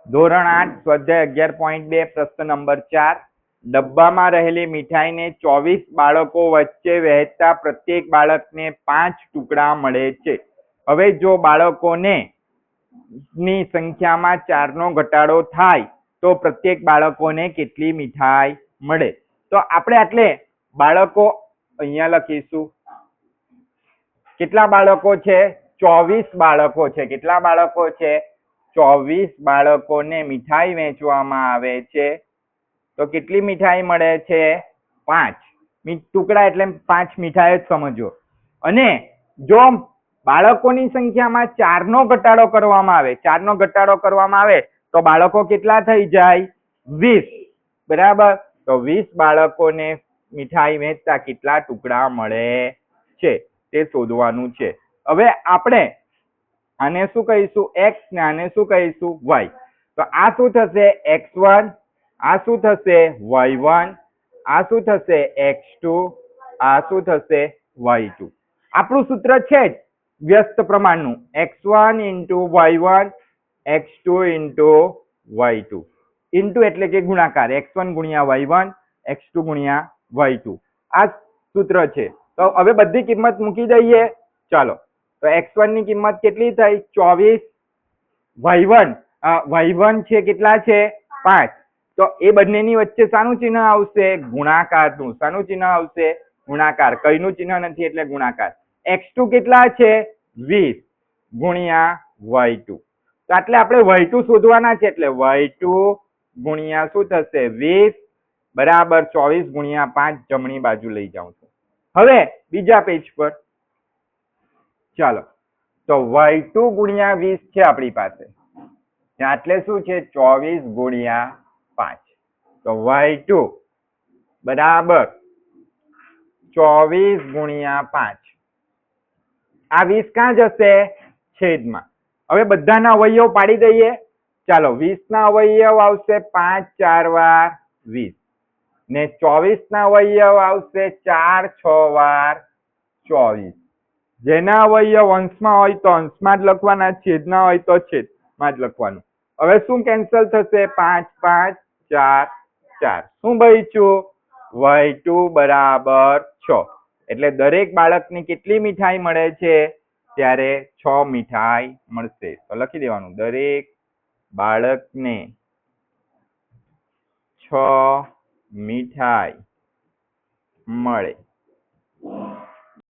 ધોરણ 8 સ્વાધ્યાય 11.2 પ્રશ્ન નંબર 4 ડબ્બામાં રહેલી મીઠાઈને 24 બાળકો વચ્ચે વહેંચતા પ્રત્યેક બાળકને 5 ટુકડા મળે છે. હવે જો બાળકોને ની સંખ્યામાં 4 નો ઘટાડો થાય તો પ્રત્યેક બાળકોને કેટલી મીઠાઈ મળે? તો આપણે એટલે બાળકો અહીંયા લખીશું. કેટલા બાળકો છે? 24 બાળકો છે. કેટલા બાળકો છે? 24 બાળકોને મીઠાઈ વેચવામાં આવે છે. તો કેટલી મીઠાઈ મળે છે? 5 ટુકડા એટલે 5 મીઠાઈ જ સમજો. અને જો બાળકોની સંખ્યામાં 4 નો ઘટાડો કરવામાં આવે, 4 નો ઘટાડો કરવામાં આવે તો બાળકો કેટલા થઈ જાય? 20. બરાબર. તો 20 બાળકોને મીઠાઈ વેચતા કેટલા ટુકડા મળે છે તે શોધવાનું છે. હવે આપણે આને શું કહીશું? x ને આને શું કહીશું? y. તો આ શું થશે? x1. આ શું થશે? y1. આ શું થશે? x2. આ શું થશે? y2. આપણું સૂત્ર છે જ વ્યસ્ત પ્રમાણનું, x1 into y1 x2 into y2. Into એટલે કે ગુણાકાર, x1 ગુણ્યા y1 x2 ગુણ્યા y2. આ સૂત્ર છે. તો હવે બધી કિંમત મૂકી દઈએ. ચાલો, તો x1 ની કિંમત કેટલી થઈ? 24. y1 છે કેટલા છે? 5. તો એ બંનેની વચ્ચે શાનું ચિહ્ન આવશે? ગુણાકારનું. શાનું ચિહ્ન આવશે? ગુણાકાર. કઈનું ચિહ્ન નથી એટલે ગુણાકાર. x2 કેટલા છે? 20 ગુણ્યા y2. તો એટલે આપણે y2 શોધવાના છે, એટલે y2 ગુણ્યા શું થશે? 20 બરાબર 24 ગુણ્યા 5 જમણી બાજુ લઈ જાઉં છું. હવે બીજા પેજ પર ચાલો, તો y2 ગુણ્યા 20 છે આપણી પાસે, એટલે શું છે? 24 ગુણ્યા 5. તો y2 બરાબર 24 ગુણ્યા 5. આ 20 ક્યાં જશે? છેદમાં. હવે બધાના અવયવ પાડી દઈએ. ચાલો, 20 ના અવયવ આવશે 5 4 વાર 20 ને 24 ના અવયવ આવશે 4 6 વાર 24. જેના અવયવ અંશમાં હોય તો અંશમાં જ લખવાના, છેદના હોય તો છેદમાં જ લખવાનું. હવે શું કેન્સલ થશે? 5 5 4 4. શું બચ્યું? y2 બરાબર 6. એટલે દરેક બાળકને કેટલી મીઠાઈ મળે છે? ત્યારે 6 મીઠાઈ મળશે. તો લખી દેવાનું, દરેક બાળકને 6 મીઠાઈ મળે.